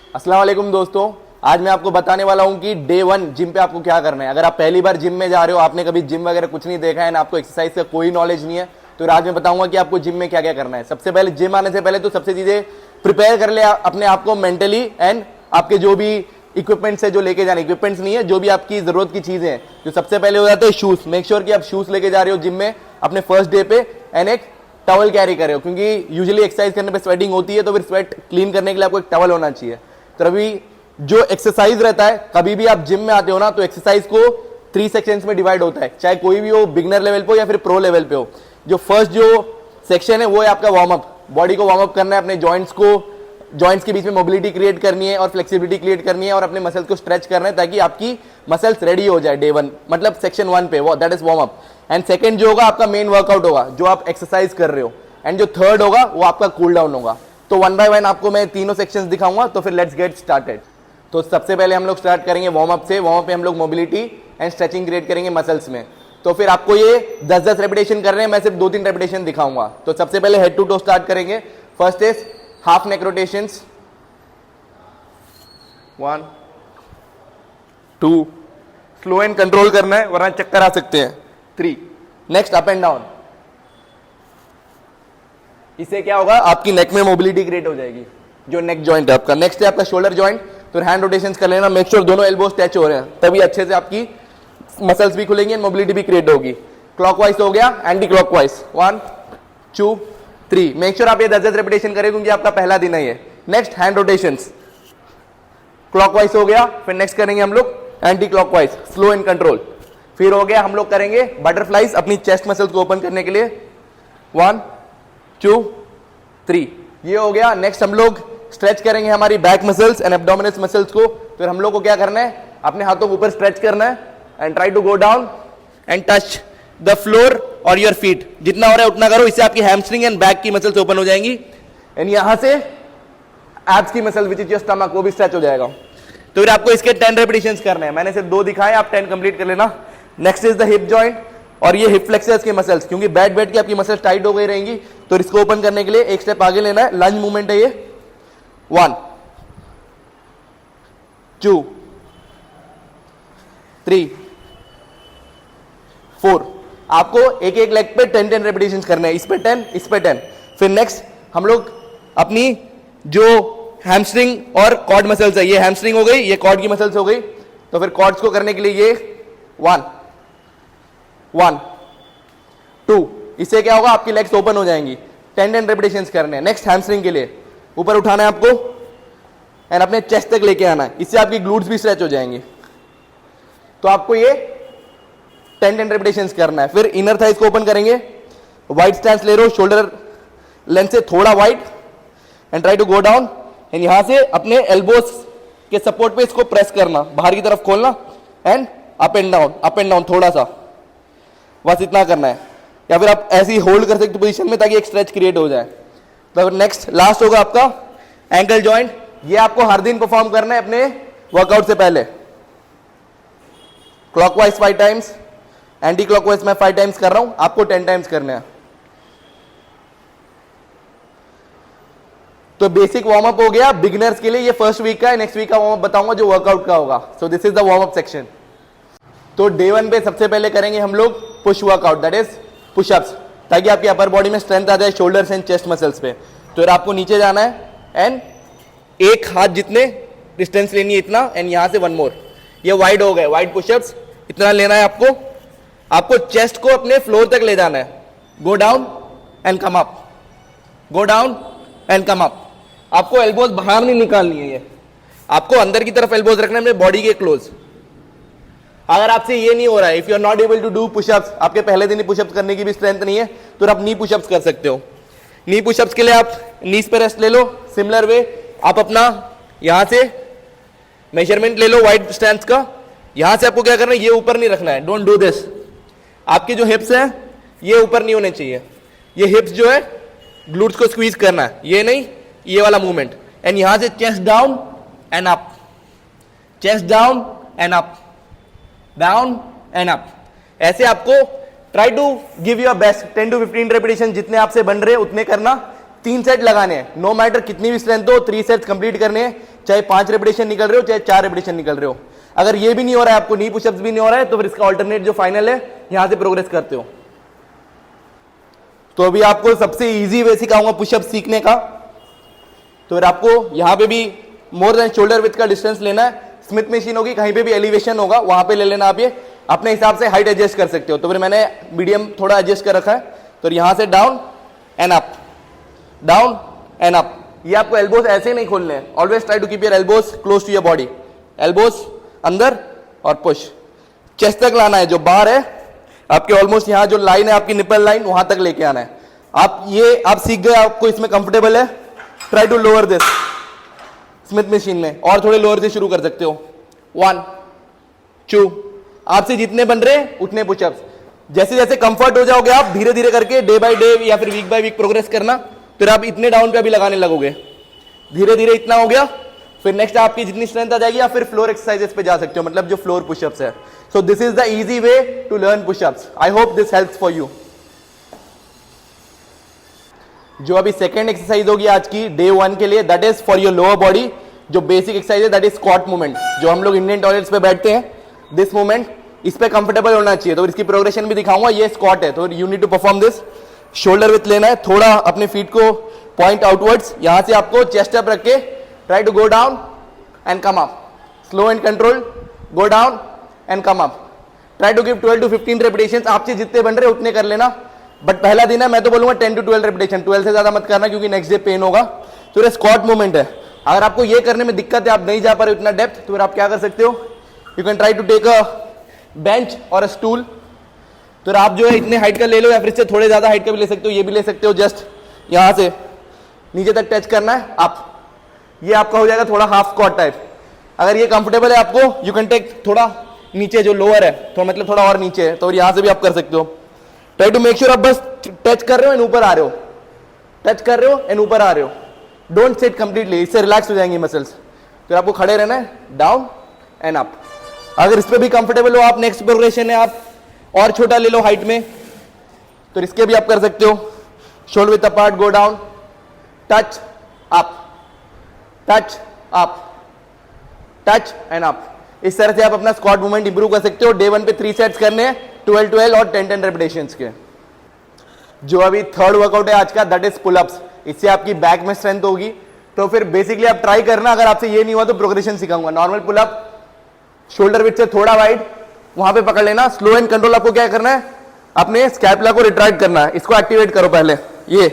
अस्सलाम वालेकुम दोस्तों, आज मैं आपको बताने वाला हूं कि डे 1 जिम पे आपको क्या करना है। अगर आप पहली बार जिम में जा रहे हो, आपने कभी जिम वगैरह कुछ नहीं देखा है ना, आपको एक्सरसाइज का कोई नॉलेज नहीं है, तो आज मैं बताऊंगा कि आपको जिम में क्या क्या करना है। सबसे पहले जिम आने से पहले तो सबसे चीजें प्रिपेयर कर ले अपने आप को मेंटली, एंड आपके जो भी इक्विपमेंट्स है जो लेके जाने, इक्विपमेंट्स नहीं है, जो भी आपकी जरूरत की चीजें हैं, जो सबसे पहले हो जाते हैं शूज। मेक श्योर कि आप शूज लेके जा रहे हो जिम में अपने फर्स्ट डे पे, एंड एक टॉवल कैरी कर रहे हो, क्योंकि यूजुअली एक्सरसाइज करने पे स्वेटिंग होती है, तो फिर स्वेट क्लीन करने के लिए आपको एक टॉवल होना चाहिए। तो अभी जो एक्सरसाइज रहता है, कभी भी आप जिम में आते हो ना, तो एक्सरसाइज को 3 सेक्शंस में डिवाइड होता है, चाहे कोई भी हो, बिगनर लेवल पे हो या फिर प्रो लेवल पे हो। जो फर्स्ट जो सेक्शन है वो है आपका वार्म अप। बॉडी को वार्म अप करना है, अपने जॉइंट्स के बीच में मोबिलिटी क्रिएट करनी है और फ्लेक्सिबिलिटी क्रिएट करनी है, और अपने मसल्स को स्ट्रेच करना है ताकि आपकी मसल्स रेडी हो जाए डे 1, मतलब सेक्शन 1 पे, that is warm up. And second जो होगा आपका मेन वर्कआउट होगा, जो आप एक्सरसाइज कर रहे हो, एंड जो थर्ड होगा वो आपका कूल डाउन होगा। तो 1 बाय 1 आपको मैं तीनों सेक्शंस दिखाऊंगा, तो फिर लेट्स गेट स्टार्टेड। तो सबसे पहले हम लोग स्टार्ट करेंगे वार्म अप से। वार्म अप में हम लोग मोबिलिटी एंड स्ट्रेचिंग क्रिएट करेंगे मसल्स में। तो फिर आपको ये 10-10 रेपिटेशन कर रहे हैं, मैं सिर्फ 2-3 रेपिटेशन दिखाऊंगा। तो सबसे पहले हेड टू टो स्टार्ट करेंगे। First is half neck rotations, 1 2, slow and control करना है वरना चक्कर आ सकते हैं, 3। Next up and down. इससे क्या होगा, आपकी नेक में मोबिलिटी क्रिएट हो जाएगी, जो नेक जॉइंट है आपका। नेक्स्ट है आपका शोल्डर जॉइंट। तो हैंड रोटेशंस कर लेना, मेक श्योर दोनों एल्बोस टच हो रहे हैं, तभी अच्छे से आपकी मसल्स भी खुलेंगी एंड मोबिलिटी भी क्रिएट होगी। क्लॉकवाइज हो गया, एंटी क्लॉकवाइज, 1 2 3। मेक श्योर आप ये 10-10 रेपिटेशन करें, क्योंकि आपका पहला दिन है ये। नेक्स्ट हैंड रोटेशंस, क्लॉकवाइज हो गया, फिर नेक्स्ट करेंगे हम लोग anti clockwise, slow and control. फिर हो गया हम लोग करेंगे बटरफ्लाइज अपनी चेस्ट मसल्स को ओपन करने के लिए, 1 2 3, ये हो गया। नेक्स्ट हम लोग स्ट्रेच करेंगे हमारी back muscles and abdominal muscles को। फिर हम लोग को क्या करना है, अपने हाथों को ऊपर स्ट्रेच करना है and try to go down and touch the floor और योर फीट। जितना हो रहा है उतना करो, इससे आपकी हैमस्ट्रिंग एंड बैक की मसल्स ओपन हो जाएंगी, एंड यहां से एब्स की muscle which is your stomach, वो भी स्ट्रेच हो जाएगा। तो फिर आपको इसके 10 रेपिटेशंस करने हैं। मैंने सिर्फ 2 दिखाए, आप 10 कंप्लीट कर लेना। Next is the hip joint, और ये हिप फ्लेक्सर्स के मसल्स, क्योंकि बैठ के आपकी मसल्स टाइट हो गई रहेंगी, तो इसको ओपन करने के लिए एक स्टेप आगे लेना है, लंज मूवमेंट है ये, 1 2 3 4। आपको एक एक लेग पे 10-10 रेपिटेशंस करने हैं, इस पे 10, इस पे 10। फिर नेक्स्ट हम लोग अपनी जो हैमस्ट्रिंग और कॉर्ड मसल्स है, ये हैमस्ट्रिंग हो गई, ये कॉर्ड की मसल्स हो गई। तो फिर कॉर्ड्स को करने के लिए ये 1 1 2, इससे क्या होगा, आपकी लेग्स ओपन हो जाएंगी। 10-10 रेपिटेशंस करने हैं। नेक्स्ट हैमस्ट्रिंग के लिए ऊपर उठाना है आपको एंड अपने चेस्ट तक लेके आना है, इससे आपकी ग्लूट्स भी स्ट्रेच हो जाएंगे। तो आपको ये 10-10 रेपिटेशंस करना है। फिर इनर थाइज को ओपन करेंगे, वाइड स्टैंस ले रहे हो, शोल्डर लेंथ से थोड़ा wide, and try to go down, and यहां से अपने एल्बोस के सपोर्ट पे इसको प्रेस करना, बाहर की तरफ खोलना, एंड अप एंड डाउन थोड़ा सा, बस इतना करना है। या फिर आप ऐसे ही होल्ड कर सकते पोजीशन में, ताकि एक स्ट्रेच क्रिएट हो जाए। तो नेक्स्ट लास्ट होगा आपका एंकल जॉइंट। ये आपको हर दिन परफॉर्म करना है अपने वर्कआउट से पहले। क्लॉकवाइज 5 टाइम्स, एंटी क्लॉकवाइज मैं 5 टाइम्स कर रहा हूं, आपको 10 टाइम्स करने हैं। तो बेसिक वार्म अप हो गया बिगिनर्स के लिए, ये फर्स्ट वीक का है। नेक्स्ट वीक का वार्म अप बताऊंगा जो वर्कआउट का होगा। सो this is the warm up section. तो डे 1 पे सबसे पहले करेंगे हम लोग push workout, that is pushups, ताकि आपकी अपर बॉडी में स्ट्रेंथ आ जाए शोल्डर्स एंड चेस्ट मसल्स पे। तो आपको नीचे जाना है एंड एक हाथ जितने डिस्टेंस लेनी है इतना, एंड यहां से 1 मोर, ये वाइड हो गए, वाइड पुशअप्स इतना लेना है आपको। आपको चेस्ट को अपने फ्लोर तक ले जाना है, गो down and come up, go down and come up. आपको एल्बोज बाहर नहीं निकालनी है, ये आपको अंदर की तरफ एल्बोज रखना है अपने बॉडी के क्लोज। अगर आपसे ये नहीं हो रहा है, if you are not able to do pushups, आपके पहले दिन ही पुशअप्स करने की भी स्ट्रेंथ नहीं है, तो आप नी पुशअप्स कर सकते हो। नी पुशअप्स के लिए आप नीज पे रेस्ट ले लो। सिमिलर वे आप अपना यहां से मेजरमेंट ले लो वाइड स्टैंस का। यहां से आपको क्या करना है, ये ऊपर नहीं रखना है, डोंट डू दिस। आपकी जो हिप्स है ये ऊपर नहीं होने चाहिए, ये हिप्स जो है ग्लूट्स को स्क्वीज करना है, ये नहीं, ये वाला मूवमेंट। एंड यहां से chest down and up, chest down and up, down and up. ऐसे आपको try to give your best, 10 to 15 repetition जितने आपसे बन रहे उतने करना। 3 सेट लगाने हैं, नो मैटर कितनी भी स्ट्रेंथ हो, 3 सेट्स कंप्लीट करने हैं। चाहे 5 रेपिटेशन निकल रहे हो चाहे 4 रेपिटेशन निकल रहे हो। अगर ये भी नहीं हो रहा है आपको, नी पुशअप्स भी नहीं हो रहा है, तो फिर इसका ऑल्टरनेट जो फाइनल है यहां से प्रोग्रेस करते हो। तो अभी आपको सबसे इजी वे सिखाऊंगा पुशअप सीखने का। तो फिर आपको यहां पे भी मोर देन शोल्डर विथ का डिस्टेंस लेना है। स्मिथ मशीन होगी, कहीं पे भी एलिवेशन होगा वहां पे ले लेना। आप ये अपने हिसाब से हाइट एडजस्ट कर सकते हो। तो फिर मैंने मीडियम थोड़ा एडजस्ट कर रखा है। तो यहां से down and up, down and up. ये आपको एल्बोस ऐसे नहीं खोलने हैं। Always try to keep your elbows close to your body. Elbows अंदर और पुश, चेस्ट तक लाना है। जो बाहर है आपके ऑलमोस्ट यहां जो लाइन है आपकी निपल लाइन, वहां तक लेके आना है। आप सीख गए, आपको इसमें कंफर्टेबल है। Try to lower this Smith machine में, और थोड़े लोअर से शुरू कर सकते हो। 1 2, आपसे जितने बन रहे उतने पुशअप्स। जैसे जैसे कंफर्ट हो जाओगे आप धीरे धीरे करके डे बाय डे या फिर वीक बाय वीक प्रोग्रेस करना। फिर आप इतने डाउन पे भी लगाने लगोगे। धीरे धीरे इतना हो गया, फिर नेक्स्ट आपकी जितनी स्ट्रेंथ आ जाएगी आप फिर फ्लोर एक्सरसाइजेस पे जा सकते हो, मतलब जो फ्लोर पुशअप्स है। So this is the easy way to learn pushups. I hope this helps for you. जो अभी सेकेंड एक्सरसाइज होगी आज की डे 1 के लिए, that is for your lower body. जो बेसिक एक्सरसाइज है दैट इज स्क्वाट मूवमेंट, जो हम लोग इंडियन टॉयलेट्स पे बैठते हैं। दिस मूवमेंट इस पे कंफर्टेबल होना चाहिए। तो इसकी प्रोग्रेशन भी दिखाऊंगा। ये स्क्वाट है, तो you need to perform this. Shoulder width लेना है, थोड़ा अपने फीट को पॉइंट आउटवर्ड्स। यहां से आपको चेस्ट अप रख के try to go down and come up, slow and control, go down and come up. Try to give 12 to 15 repetitions. आपसे जितने बन रहे उतने कर लेना। बट पहला दिन है, मैं तो बोलूंगा 10 to 12 रेपिटेशन। 12 से ज्यादा मत करना क्योंकि नेक्स्ट डे पेन होगा। तो ये स्क्वाट मूवमेंट है। अगर आपको ये करने में दिक्कत है, आप नहीं जा पा रहे उतना डेप्थ, तो फिर आप क्या कर सकते हो, you can try to take a bench और अ स्टूल। तो आप जो है इतने हाइट का ले लो या फिर इससे थोड़े ज्यादा हाइट का भी ले सकते हो। ये भी ले सकते हो। जस्ट यहां से नीचे तक टच करना है आप। ये आपका हो जाएगा थोड़ा हाफ स्क्वाट टाइप। अगर ये कंफर्टेबल है आपको, यू कैन टेक थोड़ा नीचे जो लोअर है, तो मतलब थोड़ा और नीचे है, तो यहां से भी आप कर सकते हो। ट्राई टू मेक श्योर आप बस टच कर रहे हो एंड ऊपर आ रहे हो, टच कर रहे हो एंड ऊपर आ रहे हो। डोंट सेट कंप्लीटली, इससे रिलैक्स हो जाएंगे मसल्स। तो आपको खड़े रहना है, डाउन एंड अप। अगर इस पे भी कंफर्टेबल हो आप, नेक्स्ट प्रोग्रेशन है आप और छोटा ले लो हाइट में, तो इसके भी आप कर सकते हो। Shoulder with apart, go down, touch up, touch up, touch and up. इस तरह से आप अपना स्क्वाट मूवमेंट इंप्रूव कर सकते हो। डे 1 पे 3 सेट्स करने हैं, 12-12 और 10-10 रेपिटेशंस के। जो अभी थर्ड वर्कआउट है आज का, दैट इज पुलअप्स। इससे आपकी बैक में स्ट्रेंथ होगी। तो फिर बेसिकली आप ट्राई करना। अगर आपसे ये नहीं हुआ तो प्रोग्रेशन सिखाऊंगा। नॉर्मल पुलअप, शोल्डर विड्थ से थोड़ा वाइड, वहां पे पकड़ लेना। स्लो एंड कंट्रोल आपको क्या करना है, अपने स्कैपुला को रिट्रैक्ट करना है। इसको एक्टिवेट करो पहले, ये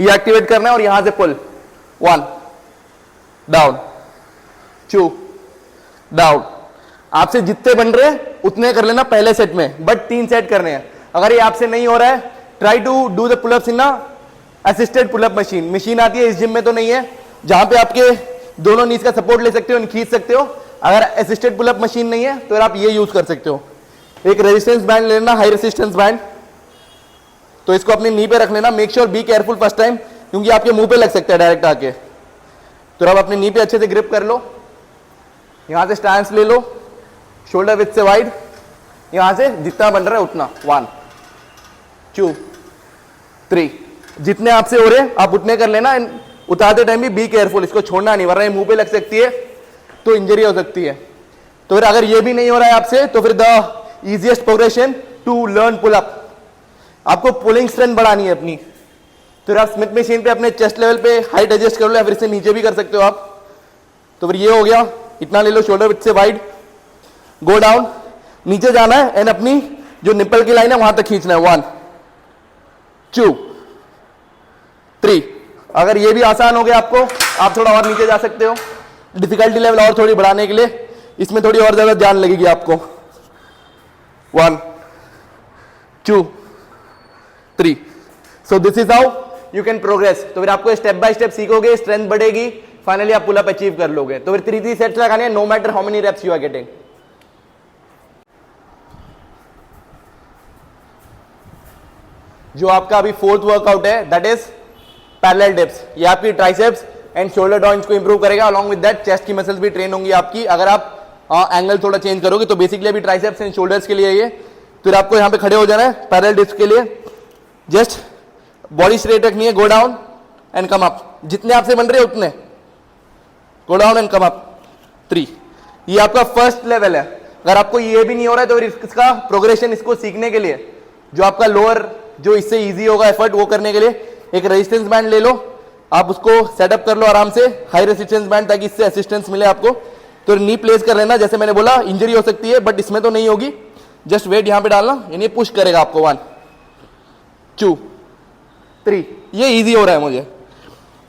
एक्टिवेट करना है और यहां से पुल। 1 डाउन, 2 डाउन। आपसे जितने बन रहे हैं उतने कर लेना पहले सेट में, बट 3 सेट करने हैं। अगर ये आपसे नहीं हो रहा है, try to do the pullups in assisted pullup machine. Machine आती है, इस जिम में तो नहीं है, जहां पे आपके दोनों नीज का सपोर्ट ले सकते हो, खींच सकते हो। अगर असिस्टेड पुलअप मशीन नहीं है तो आप ये यूज कर सकते हो। एक रेजिस्टेंस बैंड लेना, हाई रेजिस्टेंस बैंड। तो इसको अपनी नी पे रख लेना। Make sure be careful first time, क्योंकि आपके मुंह पे लग सकता है डायरेक्ट आके। तो आप अपनी नी पे अच्छे से ग्रिप कर लो। यहां से स्टैंस ले लो, शोल्डर विथ से वाइड, यहां से जितना बन रहा है उतना। 1 2 3, जितने आपसे हो रहे हैं आप उतने कर लेना। उतारते टाइम भी बी केयरफुल, इसको छोड़ना नहीं, वरना ये मुंह पे लग सकती है तो इंजरी हो सकती है। तो फिर अगर ये भी नहीं हो रहा है आपसे, तो फिर the easiest progression to learn pull up, आपको पुलिंग स्ट्रेंथ बढ़ानी है अपनी। तो आप स्मिथ मशीन पे अपने चेस्ट लेवल पे हाइट एडजस्ट कर लो, या फिर इससे नीचे भी कर सकते हो आप। तो फिर ये हो गया, इतना ले लो, शोल्डर विड्थ से वाइड, गो डाउन, नीचे जाना है एंड अपनी जो निप्पल की लाइन है वहां तक खींचना है। 1 2 3। अगर ये भी आसान हो गया आपको, आप थोड़ा और नीचे जा सकते हो। डिफिकल्टी लेवल और थोड़ी बढ़ाने के लिए इसमें थोड़ी और ज्यादा ध्यान लगेगी आपको। 1 2 3। सो this is how you can progress. तो फिर आपको स्टेप बाय स्टेप सीखोगे, स्ट्रेंथ बढ़ेगी, फाइनली आप पुल अप अचीव कर लोगे। तो फिर 3 सेट्स लगाने हैं, no matter how many reps you are getting. जो आपका अभी फोर्थ वर्कआउट है, दैट इज पैरेलल डिप्स। ये आपकी ट्राइसेप्स एंड शोल्डर जॉइंट्स को इंप्रूव करेगा। अलोंग विद दैट चेस्ट की मसल्स भी ट्रेन होंगी आपकी। अगर आप एंगल थोड़ा चेंज करोगे तो बेसिकली अभी ट्राइसेप्स एंड शोल्डर्स के लिए ये। फिर आपको यहां पे खड़े हो जाना है पैरेलल डिप्स के लिए। जस्ट बॉडी स्ट्रेट रखनी है, गो डाउन एंड कम अप। जितने आपसे बन रहे हैं उतने, गो डाउन एंड कम अप 3। ये आपका फर्स्ट लेवल है। अगर आपको ये भी नहीं हो रहा है तो इसका प्रोग्रेशन, इसको सीखने के लिए जो आपका लोअर, जो इससे इजी होगा एफर्ट वो करने के लिए एक रेजिस्टेंस बैंड ले लो, आप उसको सेटअप कर लो आराम से, हाई रेजिस्टेंस बैंड, ताकि इससे असिस्टेंस मिले आपको। तो नी प्लेस कर लेना, जैसे मैंने बोला इंजरी हो सकती है बट इसमें तो नहीं होगी। जस्ट वेट यहां पे डालना, यानी पुश करेगा आपको 1 2 3। ये इजी हो रहा है मुझे।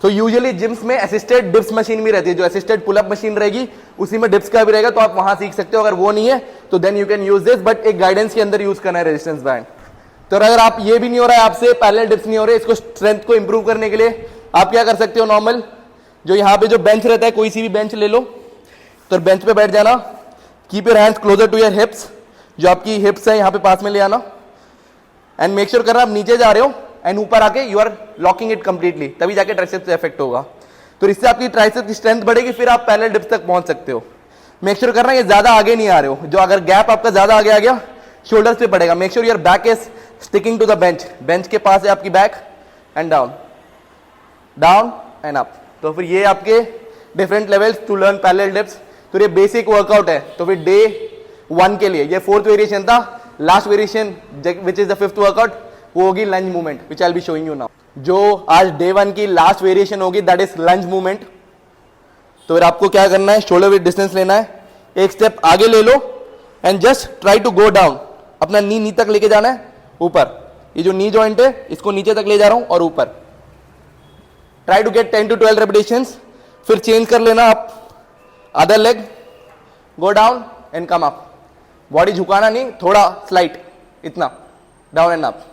तो यूजुअली जिम्स में असिस्टेड डिप्स मशीन भी रहती है, जो असिस्टेड पुलअप मशीन रहेगी उसी में डिप्स का भी रहेगा, तो आप वहां सीख सकते हो। अगर वो नहीं है तो then you can use this, but एक गाइडेंस के अंदर यूज करना है रेजिस्टेंस बैंड। तो अगर आप ये भी नहीं हो रहा है आपसे, पैरेलल डिप्स नहीं हो रहे, इसको स्ट्रेंथ को इंप्रूव करने के लिए आप क्या कर सकते हो, नॉर्मल जो यहाँ पे जो बेंच रहता है, कोई सी भी बेंच ले लो, तो बेंच पे बैठ जाना, keep your hands closer to your hips, जो आपकी हिप्स है यहाँ पे पास में ले आना, एंड मेक श्योर करना आप नीचे जा रहे हो एंड ऊपर आके you are locking it completely, तभी जाके ट्राइसेप्स से इफेक्ट होगा। तो इससे आपकी ट्राइसेप्स की स्ट्रेंथ बढ़ेगी, फिर आप पैरेलल डिप्स तक पहुंच सकते हो। मेक श्योर करना ये ज्यादा आगे नहीं आ रहे हो, जो अगर गैप आपका ज्यादा आगे आ गया शोल्डर्स पे पड़ेगा। Make sure your back is sticking to the bench, bench के पास है आपकी back, and down down and up. तो फिर ये आपके different levels to learn parallel dips. तो ये बेसिक वर्कआउट है। तो फिर डे 1 के लिए ये 4th वेरिएशन था। Last variation which is the 5th workout, वो होगी lunge movement, which I will be showing you now. जो आज डे 1 की लास्ट वेरिएशन होगी दैट इज लंज मूवमेंट। तो फिर आपको क्या करना है, शोल्डर विद डिस्टेंस लेना है, एक स्टेप आगे ले लो and just try to go down, अपना नी तक लेके जाना है ऊपर। ये जो नी जॉइंट है इसको नीचे तक ले जा रहा हूं और ऊपर। Try to get 10 to 12 repetitions. फिर चेंज कर लेना आप, other leg, go down and come up. Body झुकाना नहीं, थोड़ा स्लाइट, इतना डाउन एंड अप।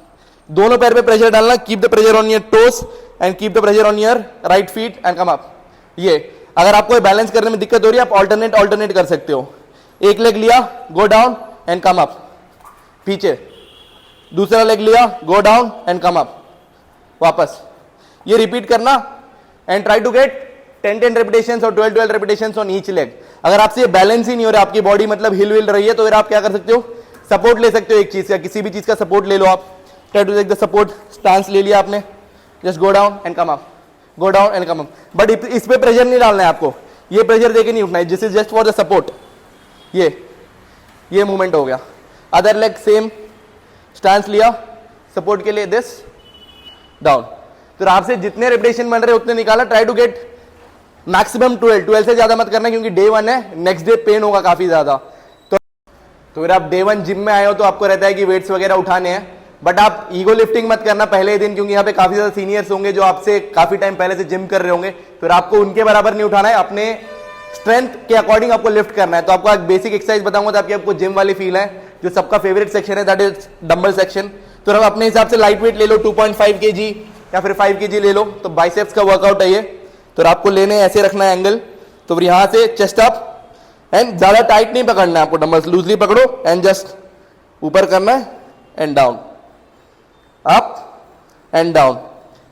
दोनों पैर पे प्रेशर डालना, keep the pressure on your toes and keep the pressure on your right feet and come up. ये अगर आपको बैलेंस करने में दिक्कत हो रही है, आप ऑल्टरनेट कर सकते हो। एक लेग लिया, go down and come up, पीछे, दूसरा लेग लिया, go down and come up, वापस। ये रिपीट करना and try to get 10 repetitions और 12 रेपिटेशंस ऑन ईच लेग। अगर आपसे ये बैलेंस ही नहीं हो रहा, आपकी बॉडी मतलब हिल विल रही है, तो फिर आप क्या कर सकते हो, सपोर्ट ले सकते हो एक चीज का, किसी भी चीज का सपोर्ट ले लो आप। Try to take the support, stance ले लिया आपने, just go down and come up, go down and come up. But इस पे प्रेशर नहीं डालना है आपको, ये प्रेशर देके नहीं उठना है, this is just for the support. ये मूवमेंट हो गया। अदर लेग सेम, स्टांस लिया सपोर्ट के लिए, दिस डाउन। तो आपसे जितने रेपिटेशन बन रहे उतने निकाला। ट्राई टू गेट मैक्सिमम 12 से ज्यादा मत करना, क्योंकि डे 1 है, नेक्स्ट डे पेन होगा काफी ज्यादा। तो फिर आप डे 1 जिम में आए हो तो आपको रहता है कि वेट्स वगैरह उठाने हैं, बट आप ईगो लिफ्टिंग मत करना पहले दिन, क्योंकि यहाँ पे काफी ज्यादा सीनियर्स होंगे जो आपसे काफी टाइम पहले से जिम कर रहे होंगे। फिर आपको उनके बराबर नहीं उठाना है, अपने स्ट्रेंथ के अकॉर्डिंग आपको लिफ्ट करना है। तो आपको एक बेसिक एक्सरसाइज बताऊंगा ताकि आपको जिम वाली फील है, जो सबका फेवरेट सेक्शन है, दैट इज डंबल सेक्शन। तो आप अपने हिसाब से लाइट वेट ले लो, 2.5 kg या फिर 5 kg ले लो। तो बाइसेप्स का वर्कआउट है ये। तो आपको लेने ऐसे रखना है एंगल, तो फिर यहां से चेस्ट अप एंड ज्यादा टाइट नहीं पकड़ना है आपको, डंबल्स लूजली पकड़ो एंड जस्ट ऊपर करना है and down, up and down.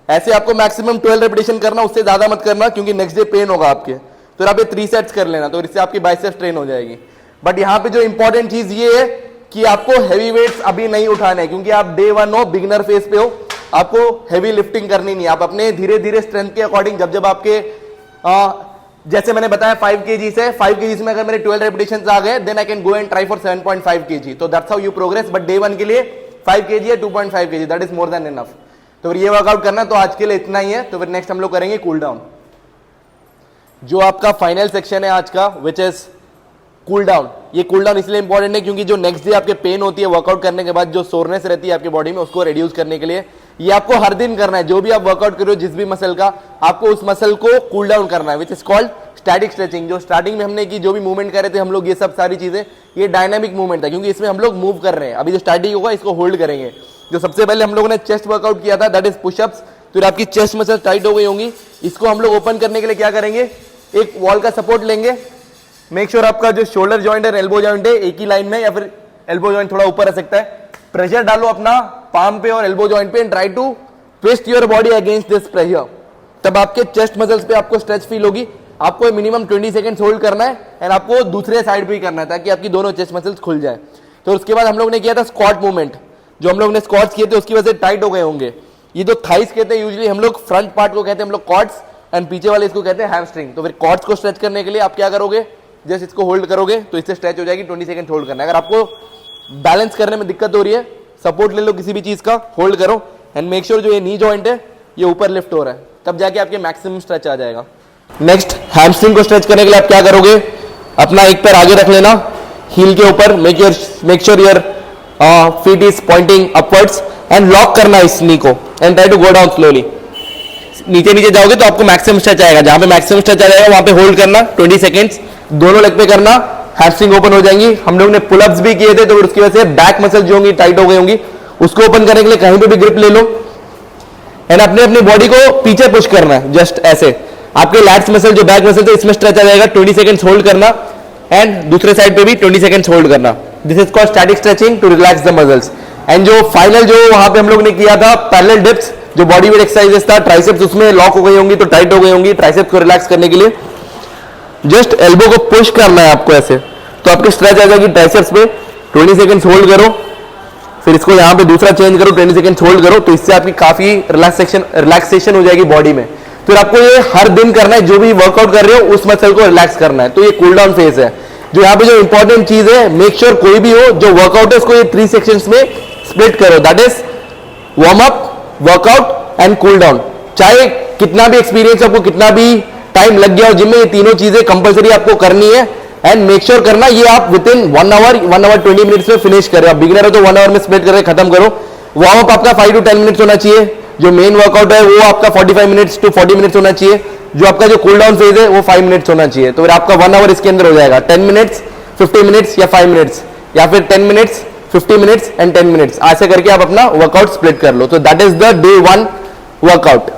ऐसे आपको मैक्सिमम 12 रेपिटेशन करना, उससे ज्यादा मत करना क्योंकि नेक्स्ट डे पेन होगा आपके। तो आप ये 3 सेट्स कर लेना, तो इससे आपकी बाइसेप्स ट्रेन हो जाएगी। बट यहाँ पे जो इंपॉर्टेंट चीज ये है कि आपको हैवी वेट्स अभी नहीं उठाने हैं, क्योंकि आप डे 1 हो, बिगिनर फेज पे हो, आपको हैवी लिफ्टिंग करनी नहीं है। आप अपने धीरे धीरे स्ट्रेंथ के अकॉर्डिंग जब आपके जैसे मैंने बताया 5 kg से 5 kg में अगर मेरे 12 रेपिटेशंस आ गए, then I can go and try for 7.5 kg। तो that's how you progress. But day 1 के लिए 5 kg या 2.5 kg, that is more than enough. तो फिर ये वर्कआउट करना। तो आज के लिए इतना ही है। तो फिर नेक्स्ट हम लोग करेंगे कूल डाउन, जो आपका फाइनल सेक्शन है आज का, विच इज कूल डाउन। ये कूल डाउन इसलिए इंपॉर्टेंट है क्योंकि जो नेक्स्ट डे आपके पेन होती है वर्कआउट करने के बाद, जो सोरनेस रहती है आपकी बॉडी में, उसको रिड्यूस करने के लिए ये आपको हर दिन करना है। जो भी आप वर्कआउट करो जिस भी मसल का, आपको उस मसल को कूल डाउन करना है, which is called static stretching. जो स्टार्टिंग में हमने की, जो भी मूवमेंट कर रहे थे हम लोग, ये सब सारी चीजें, ये डायनामिक मूवमेंट था क्योंकि इसमें हम लोग मूव कर रहे हैं। अभी जो स्टार्टिंग होगा इसको होल्ड करेंगे। जो सबसे पहले हम लोगों ने चेस्ट वर्कआउट किया था, दैट इज पुशअप्स। तो आपकी चेस्ट मसल टाइट हो गई होंगी, इसको हम लोग ओपन करने के लिए क्या करेंगे, एक वॉल का सपोर्ट लेंगे। मेक श्योर आपका जो शोल्डर जॉइंट है, एल्बो जॉइंट है, एक ही लाइन में, या फिर एल्बो जॉइंट थोड़ा ऊपर रह सकता है। प्रेशर डालो अपना पाम पे और एल्बो जॉइंट पे, and try to twist your body against this pressure. तब आपके चेस्ट मसल्स पे आपको स्ट्रेच फील होगी। आपको मिनिमम 20 सेकंड्स होल्ड करना है, एंड आपको दूसरे साइड पे ही करना है ताकि आपकी दोनों चेस्ट मसल्स खुल जाए। तो उसके बाद हम लोग ने किया था स्क्वाट मूवमेंट। जो हम लोग ने स्क्वाट्स किए थे उसकी वजह से टाइट हो गए होंगे। ये जो थाइस कहते हैं, यूजुअली हम लोग फ्रंट पार्ट को कहते हैं हम लोग क्वाड्स, एंड पीछे वाले इसको कहते हैं हैमस्ट्रिंग। तो फिर कॉर्ड्स को स्ट्रेच करने के लिए आप क्या करोगे, जस्ट इसको होल्ड करोगे तो इससे स्ट्रेच हो जाएगी, 20 सेकंड होल्ड करना है। अगर आपको बैलेंस करने में दिक्कत हो रही है, सपोर्ट ले लो किसी भी चीज का, होल्ड करो एंड मेक श्योर जो ये नी जॉइंट है ये ऊपर लिफ्ट हो रहा है, तब जाके आपके मैक्सिमम स्ट्रेच आ जाएगा। नेक्स्ट हैमस्ट्रिंग को स्ट्रेच करने के लिए आप क्या करोगे, अपना एक पैर आगे रख लेना हील के ऊपर, make sure your feet is pointing upwards and lock करना इस नी को and try to go down slowly. नीचे नीचे जाओगे तो आपको मैक्सिमम स्ट्रेच आएगा, जहां पे मैक्सिमम स्ट्रेच आ जाएगा वहां पे होल्ड करना 20 सेकंड्स, दोनों लेग पे करना, हैमस्ट्रिंग ओपन हो जाएंगी। हम लोग ने पुलअप्स भी किए थे तो उसकी वजह से बैक मसल जो होंगी टाइट हो गई होंगी, उसको ओपन करने के लिए कहीं पे भी ग्रिप ले लो एंड अपने अपनी बॉडी को पीछे पुश करना है, जस्ट ऐसे। आपके लैट्स मसल जो बैक मसल थे इसमें स्ट्रेच आ जाएगा, 20 सेकंड्स होल्ड करना एंड दूसरे साइड पे भी 20 सेकंड्स होल्ड करना। This is called static stretching to relax the muscles. And जो फाइनल जो वहां पे हम लोग ने किया था पैरेलल डिप्स, जो बॉडी वेट एक्सरसाइजेस था, ट्राइसेप्स उसमें लॉक हो गई होंगी तो टाइट हो गई होंगी, ट्राइसेप्स को रिलैक्स करने के लिए जस्ट एल्बो को पुश करना है आपको ऐसे, तो आपके स्ट्रेच आ जाएगी ट्राइसेप्स पे। 20 सेकंड्स होल्ड करो, फिर इसको यहाँ पे दूसरा चेंज करो, 20 सेकंड्स होल्ड करो, तो इससे आपकी काफी रिलैक्सेशन हो जाएगी बॉडी में। फिर आपको ये हर दिन करना है, जो भी वर्कआउट कर रहे हो उस मसल को रिलैक्स करना है। तो ये कूल डाउन फेज है। जो यहाँ पे जो इंपॉर्टेंट चीज है, मेक श्योर कोई भी हो जो वर्कआउट है उसको ये 3 सेक्शंस में स्प्लिट करो, that is warm up, workout and cool down. चाहे कितना भी एक्सपीरियंस, आपको कितना भी टाइम लग गया हो जिम में, ये तीनों चीजें कंपलसरी आपको करनी है एंड मेक श्योर करना ये आप विद इन 1 आवर 20 मिनट्स में फिनिश करें। आप बिगिनर हो तो 1 आवर में स्प्लिट करके खत्म करो। वार्म अप आपका 5 to 10 मिनट्स होना चाहिए, जो मेन वर्कआउट है वो आपका 45 मिनट्स to 40 मिनट्स होना चाहिए, जो आपका जो कूल डाउन फेज है वो 5 मिनट्स होना चाहिए। तो फिर आपका 1 आवर इसके अंदर हो जाएगा, 10 मिनट्स 50 मिनट्स या 5 मिनट्स, या फिर 10 मिनट्स 50 मिनट्स एंड 10 मिनट्स, ऐसे करके आप अपना वर्कआउट स्प्लिट कर लो। तो that is the day 1 workout.